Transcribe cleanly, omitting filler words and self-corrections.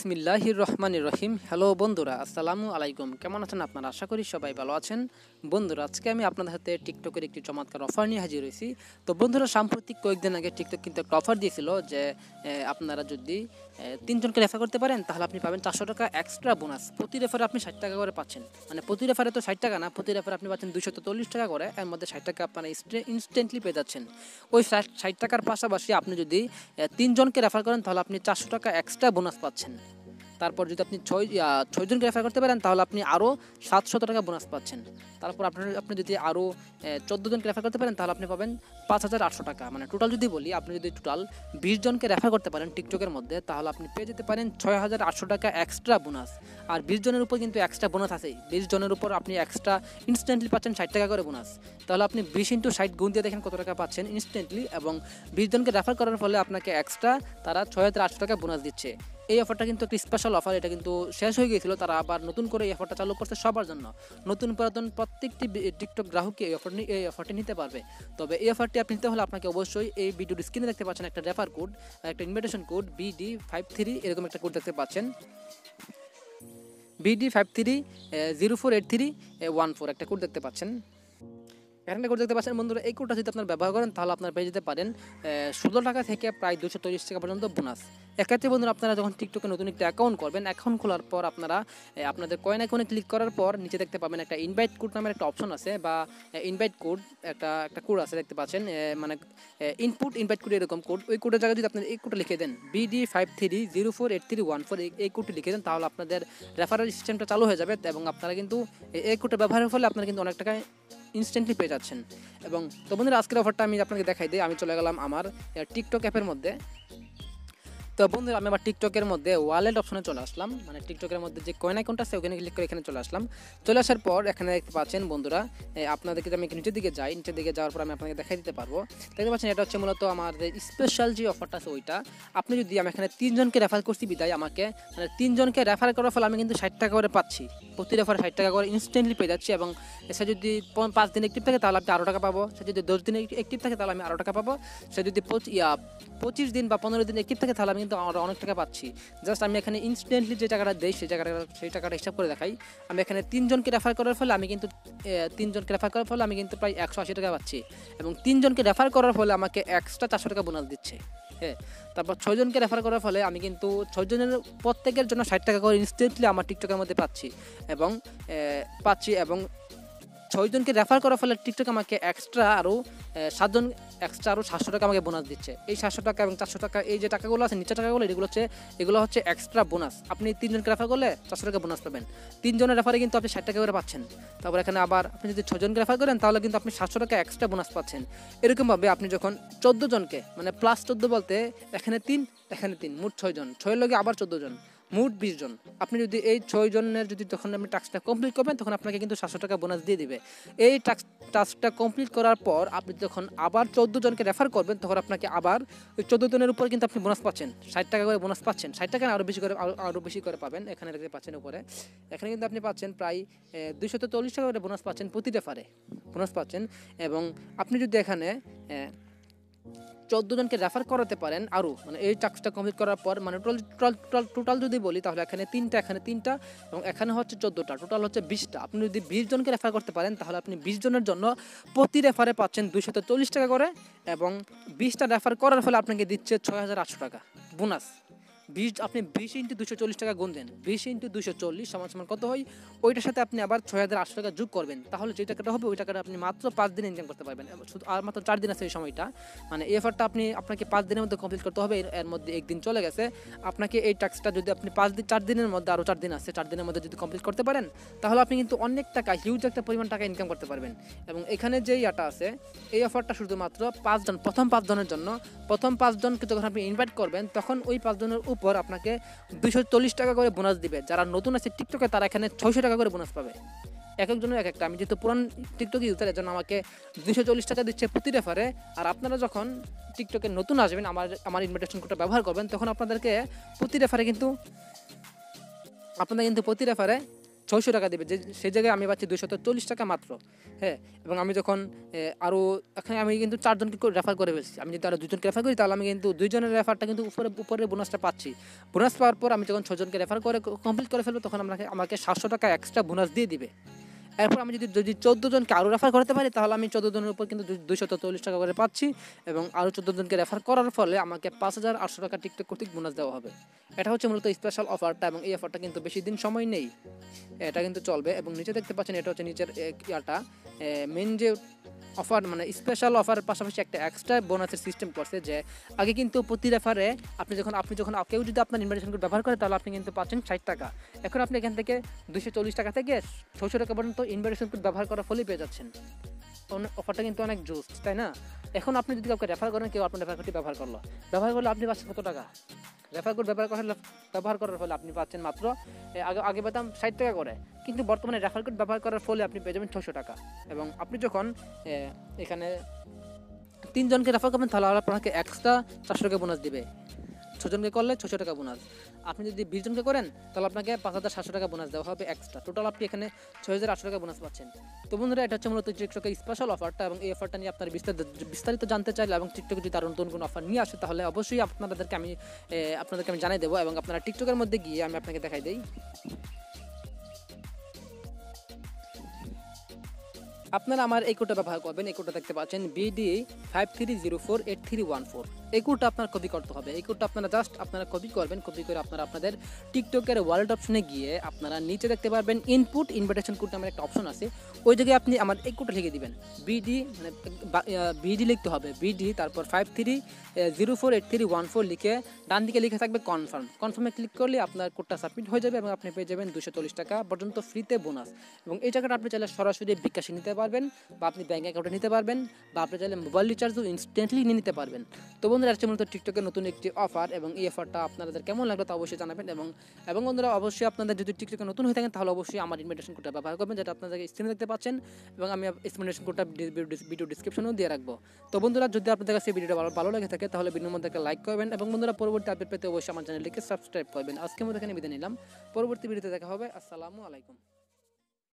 বিসমিল্লাহির রহমানির রহিম। হ্যালো বন্ধুরা, আসসালামু আলাইকুম। কেমন আছেন আপনারা? আশা করি সবাই ভালো আছেন। বন্ধুরা, আজকে আমি আপনাদের হাতে টিকটকের একটি চমৎকার অফার নিয়ে হাজির হয়েছি। তো বন্ধুরা, সাম্প্রতিক কয়েকদিন আগে টিকটক কিন্তু একটা অফার দিয়েছিল যে আপনারা যদি 3 জনকে রেফার করতে পারেন তাহলে আপনি পাবেন 400 টাকা এক্সট্রা বোনাস। প্রতি রেফারে আপনি 60 টাকা করে পাচ্ছেন। মানে প্রতি রেফারে তো 60 টাকা না, প্রতি রেফারে আপনি পাচ্ছেন 240 টাকা করে। এর মধ্যে 60 টাকা আপনারা ইনস্ট্যান্টলি পেয়ে যাচ্ছেন। ওই 60 টাকার পাশাপাশি আপনি যদি 3 জনকে রেফার করেন তাহলে আপনি 400 টাকা এক্সট্রা বোনাস পাচ্ছেন। তারপর যদি আপনি 6 জনকে রেফার করতে পারেন তাহলে আপনি আরও 700 টাকা বোনাস পাচ্ছেন। তারপর আপনি যদি আরও 14 জনকে রেফার করতে পারেন তাহলে আপনি পাবেন 5800 টাকা। মানে টোটাল যদি বলি, আপনি যদি টোটাল 20 জনকে রেফার করতে পারেন টিকটকের মধ্যে তাহলে আপনি পেয়ে যেতে পারেন 6800 টাকা এক্সট্রা বোনাস। আর 20 জনের উপর কিন্তু এক্সট্রা বোনাস আছেই। 20 জনের উপর আপনি এক্সট্রা ইনস্ট্যান্টলি পাচ্ছেন 60 টাকা করে বোনাস। তাহলে আপনি 20 × 60 গুণ দিয়ে দেখেন কত টাকা পাচ্ছেন ইনস্ট্যান্টলি। এবং 20 জনকে রেফার করার ফলে আপনাকে এক্সট্রা তারা 6800 টাকা বোনাস দিচ্ছে। এই অফারটা কিন্তু একটা স্পেশাল অফার। এটা কিন্তু শেষ হয়ে গিয়েছিল, তারা আবার নতুন করে এই অফারটা চালু করছে সবার জন্য। নতুন পুরাতন প্রত্যেকটি টিকটক গ্রাহককে এই অফারটি নিতে পারবে। তবে এই অফারটি আপনি নিতে হলে আপনাকে অবশ্যই এই ভিডিওর স্ক্রিনে দেখতে পাচ্ছেন একটা রেফার কোড, একটা ইনভিটেশন কোড BD53 এরকম একটা কোড দেখতে পাচ্ছেন। BD53048314 একটা কোড দেখতে পাচ্ছেন। এখানে কোড দেখতে পাচ্ছেন বন্ধুরা। এই কোডটা যদি আপনার ব্যবহার করেন তাহলে আপনার পেয়ে যেতে পারেন 16 টাকা থেকে প্রায় 230 টাকা পর্যন্ত বোনাস। এক্ষেত্রে বন্ধুরা, আপনারা যখন টিকটকে নতুন একটা অ্যাকাউন্ট করবেন, অ্যাকাউন্ট খোলার পর আপনারা আপনাদের কয়েন আইকনে ক্লিক করার পর নিচে দেখতে পাবেন একটা ইনভাইট কোড নামের একটা অপশন আছে, বা ইনভাইট কোড একটা কোড আছে দেখতে পাচ্ছেন। মানে ইনপুট ইনভাইট কোড এরকম কোড। ওই কোডের জায়গায় যদি আপনার এই কোডটা লিখে দেন BD53048314 এই কোডটি লিখে দেন তাহলে আপনাদের রেফারেল সিস্টেমটা চালু হয়ে যাবে। এবং আপনারা কিন্তু এই কোডটা ব্যবহারের ফলে আপনারা কিন্তু অনেক টাকা ইনস্ট্যান্টলি পেয়ে যাচ্ছেন। এবং তো বন্ধুরা, আজকের অফারটা আমি আপনাকে দেখাই দিই। আমি চলে গেলাম আমার টিকটক অ্যাপের মধ্যে। তো বন্ধুরা, আমি আবার টিকটকের মধ্যে ওয়ালেট অপশনে চলে আসলাম। মানে টিকটকের মধ্যে যে কয়েন অ্যাকাউন্ট আছে ওখানে ক্লিক করে এখানে চলে আসলাম। চলে আসার পর এখানে দেখতে পাচ্ছেন বন্ধুরা, আপনাদেরকে আমি নিচের দিকে যাই। নিচের দিকে যাওয়ার পর আমি আপনাকে দেখাই দিতে পারবো। দেখতে পাচ্ছেন এটা হচ্ছে মূলত আমার স্পেশাল যে অফারটা আছে ওইটা। আপনি যদি আমি এখানে 3 জনকে রেফার করছি বিদায় আমাকে, মানে 3 জনকে রেফার করার ফলে আমি কিন্তু 60 টাকা করে পাচ্ছি। প্রতি রেফারে 60 টাকা করে ইনস্ট্যান্টলি পেয়ে যাচ্ছি। এবং সে যদি 5 দিন অ্যাক্টিভ থাকে তাহলে আপনি আরও টাকা পাবো। সে যদি 10 দিন অ্যাক্টিভ থাকে তাহলে আমি আরও টাকা পাবো। সে যদি 25 দিন বা 15 দিন অ্যাক্টিভ থাকে তাহলে আমি কিন্তু অনেক টাকা পাচ্ছি। জাস্ট আমি এখানে ইনস্ট্যান্টলি যে টাকাটা দেই সেই টাকাটা হিসাব করে দেখাই। আমি এখানে 3 জনকে রেফার করার ফলে আমি কিন্তু 3 জনকে রেফার করার ফলে আমি কিন্তু প্রায় 180 টাকা পাচ্ছি। এবং 3 জনকে রেফার করার ফলে আমাকে এক্সট্রা 400 টাকা বোনাস দিচ্ছে। হ্যাঁ, তারপর 6 জনকে রেফার করার ফলে আমি কিন্তু 6 জনের প্রত্যেকের জন্য 60 টাকা করে ইনস্ট্যান্টলি আমার টিকটকের মধ্যে পাচ্ছি। এবং 6 জনকে রেফার করার ফলে টিকটক আমাকে এক্সট্রা আরও 7 জন এক্সট্রা আরও 700 টাকা আমাকে বোনাস দিচ্ছে। এই 700 টাকা এবং 400 টাকা এই যে টাকাগুলো আছে নিচের টাকাগুলো, এগুলো হচ্ছে এক্সট্রা বোনাস। আপনি 3 জনকে রেফার করলে 400 টাকা বোনাস পাবেন। 3 জনের রেফারে কিন্তু আপনি 60 টাকা করে পাচ্ছেন। তারপর এখানে আবার আপনি যদি 6 জনকে রেফার করেন তাহলে কিন্তু আপনি 700 টাকা এক্সট্রা বোনাস পাচ্ছেন। এরকমভাবে আপনি যখন 14 জনকে, মানে প্লাস 14 বলতে এখানে 3 মোট 6 জন, 6 এর লগে আবার 14 জন, মোট 20 জন। আপনি যদি এই 6 জনের যদি যখন আপনি টাস্কটা কমপ্লিট করবেন তখন আপনাকে কিন্তু 700 টাকা বোনাস দিয়ে দিবে। এই টাস্কটা কমপ্লিট করার পর আপনি যখন আবার 14 জনকে রেফার করবেন তখন আপনাকে আবার ওই 14 জনের উপর কিন্তু আপনি বোনাস পাচ্ছেন, 60 টাকা করে বোনাস পাচ্ছেন। 60 টাকা আরও বেশি করে পাবেন। এখানে দেখতে পাচ্ছেন উপরে, এখানে কিন্তু আপনি পাচ্ছেন প্রায় 240 টাকা করে বোনাস পাচ্ছেন, প্রতি রেফারে বোনাস পাচ্ছেন। এবং আপনি যদি এখানে 14 জনকে রেফার করাতে পারেন আরও, মানে এই টাস্কটা কমপ্লিট করার পর, মানে টোটাল যদি বলি তাহলে এখানে 3টা এবং এখানে হচ্ছে 14টা, টোটাল হচ্ছে 20টা। আপনি যদি 20 জনকে রেফার করতে পারেন তাহলে আপনি 20 জনের জন্য প্রতি রেফারে পাচ্ছেন 240 টাকা করে। এবং 20টা রেফার করার ফলে আপনাকে দিচ্ছে 6800 টাকা বোনাস। আপনি 20 × 240 টাকা গুণ দেন, 20 × 240 সমান কত হয়, ওইটার সাথে আপনি আবার 6800 টাকা যোগ করবেন। তাহলে যে টাকাটা হবে ওই টাকাটা আপনি মাত্র 5 দিনে ইনকাম করতে পারবেন। শুধু আর মাত্র 4 দিন আছে এই সময়টা। মানে এই অফারটা আপনাকে 5 দিনের মধ্যে কমপ্লিট করতে হবে। এর মধ্যে 1 দিন চলে গেছে। আপনাকে এই টাস্কটা যদি আপনি 4 দিনের মধ্যে, আরও 4 দিন আছে, 4 দিনের মধ্যে যদি কমপ্লিট করতে পারেন তাহলে আপনি কিন্তু অনেক টাকা, হিউজ একটা পরিমাণ টাকা ইনকাম করতে পারবেন। এবং এখানে যে ইয়াটা আছে, এই অফারটা শুধুমাত্র 5 জন, প্রথম 5 জনের জন্য। প্রথম 5 জনকে যখন আপনি ইনভাইট করবেন তখন ওই 5 জনের উপর আপনাকে 240 টাকা করে বোনাস দিবে। যারা নতুন আছে টিকটকে তারা এখানে 600 টাকা করে বোনাস পাবে। এক একজনের এক একটা। আমি যেহেতু পুরান টিকটক ইউজার, এর জন্য আমাকে 240 টাকা দিচ্ছে প্রতি রেফারে। আর আপনারা যখন টিকটকে নতুন আসবেন, আমার ইনভিটেশন কোডটা ব্যবহার করবেন, তখন আপনাদেরকে প্রতি রেফারে কিন্তু 600 টাকা দেবে, যে সেই জায়গায় আমি পাচ্ছি 240 টাকা মাত্র। হ্যাঁ, এবং আমি যখন আরও এখানে আমি কিন্তু 4 জনকে রেফার করে ফেলছি। আমি যদি আরও 2 জনকে রেফার করি তাহলে আমি কিন্তু 2 জনের রেফারটা কিন্তু উপরে বোনাসটা পাচ্ছি। বোনাস পাওয়ার পর আমি যখন 6 জনকে রেফার করে কমপ্লিট করে ফেলবো তখন আমাকে 700 টাকা এক্সট্রা বোনাস দিয়ে দিবে। এরপর আমি যদি 14 জনকে আরও রেফার করতে পারি তাহলে আমি 14 জনের উপর কিন্তু 240 টাকা করে পাচ্ছি, এবং আরও 14 জনকে রেফার করার ফলে আমাকে 5800 টাকা টিকটক কর্তৃক বোনাস দেওয়া হবে। এটা হচ্ছে মূলত স্পেশাল অফারটা, এবং এই অফারটা কিন্তু বেশি দিন সময় নেই, এটা কিন্তু চলবে। এবং নিচে দেখতে পাচ্ছেন এটা হচ্ছে নিচের ইয়াটা মেন যে অফার, মানে স্পেশাল অফারের পাশাপাশি একটা এক্সট্রা বোনাসের সিস্টেম করছে, যে আগে কিন্তু প্রতি রেফারে আপনি যখন কেউ যদি আপনার ইনভাইটেশন কোড ব্যবহার করে তাহলে আপনি কিন্তু পাচ্ছেন 60 টাকা। এখন আপনি এখান থেকে 240 টাকা থেকে 600 টাকা পর্যন্ত ইনভাইটেশন কোড ব্যবহার করার ফলেই পেয়ে যাচ্ছেন। অফারটা কিন্তু অনেক জোস, তাই না? এখন আপনি যদি কাউকে রেফার করেন, কেউ আপনার রেফার কোডটি ব্যবহার করলে আপনি পাচ্ছেন কত টাকা? রেফার কোড ব্যবহার করার ফলে আপনি পাচ্ছেন মাত্র আগে পেতাম 60 টাকা করে, কিন্তু বর্তমানে রেফার কোড ব্যবহার করার ফলে আপনি পেয়ে যাবেন 600 টাকা। এবং আপনি যখন এখানে 3 জনকে রেফার করবেন তাহলে আপনাকে এক্সট্রা 400 টাকা বোনাস দিবে। 6 জনকে করলে 600 টাকা বোনাস। আপনি যদি 20 জনকে করেন তাহলে আপনাকে 5700 টাকা বোনাস দেওয়া হবে এক্সট্রা। টোটাল আপনি এখানে 6800 টাকা বোনাস পাচ্ছেন। তো বন্ধুরা, এটা হচ্ছে মূলত টিকটকের স্পেশাল অফারটা, এবং এই অফারটা নিয়ে আপনার বিস্তারিত জানতে চাইলে এবং টিকটকে যদি আরও নতুন কোনো অফার নিয়ে আসে তাহলে অবশ্যই আপনাদেরকে আমি জানাই দেবো, এবং আপনারা টিকটকের মধ্যে গিয়ে আমি আপনাকে দেখাই দিই। আপনারা আমার এই কোডটা ব্যবহার করবেন। এই কোডটা দেখতে পাচ্ছেন BD53048314। এই কোডটা আপনার কপি করতে হবে। এই কোডটা আপনারা কপি করবেন। কপি করে আপনারা আপনাদের টিকটকের ওয়ালেট অপশনে গিয়ে আপনারা নিচে দেখতে পারবেন ইনপুট ইনভিটেশন কোড নামের একটা অপশন আছে, ওই জায়গায় আপনি আমার এই কোডটা লিখে দিবেন। বিডি লিখতে হবে, বিডি তারপর 53048314 লিখে ডান দিকে লিখে থাকবে কনফার্মে ক্লিক করলে আপনার কোডটা সাবমিট হয়ে যাবে, এবং আপনি পেয়ে যাবেন 240 টাকা পর্যন্ত ফ্রিতে বোনাস। এবং এই টাকাটা আপনি চাইলে সরাসরি bKash নিতে পারবেন, বা আপনি ব্যাঙ্ক অ্যাকাউন্টে নিতে পারবেন, বা আপনি চাইলে মোবাইল রিচার্জও ইনস্ট্যান্টলি নিয়ে নিতে পারবেন। তো বন্ধুরা, হচ্ছে মূলত টিকটকের নতুন একটি অফার, এবং এই অফারটা আপনাদের কেমন লাগলো তা অবশ্যই জানাবেন। এবং বন্ধুরা, অবশ্যই আপনাদের যদি টিকটকে নতুন হয়ে থাকেন তাহলে অবশ্যই আমার ইনভিটেশন কোডটা ব্যবহার করবেন, যেটা আপনাদের স্ক্রিনে দেখতে পাচ্ছেন, এবং আমি ইনভিটেশন কোডটা ভিডিও ডিসক্রিপশনেও দিয়ে রাখবো। তো বন্ধুরা, যদি আপনাদের কাছে ভিডিওটা ভালো লাগে থাকে তাহলে ভিডিওর মধ্যে একটা লাইক করবেন, এবং বন্ধুরা পরবর্তী আপডেট পেতে অবশ্যই আমার চ্যানেলটিকে সাবস্ক্রাইব করবেন। আজকের মতো এখানে বিদায় নিলাম, পরবর্তী ভিডিওতে দেখা হবে। আসসালামু আলাইকুম।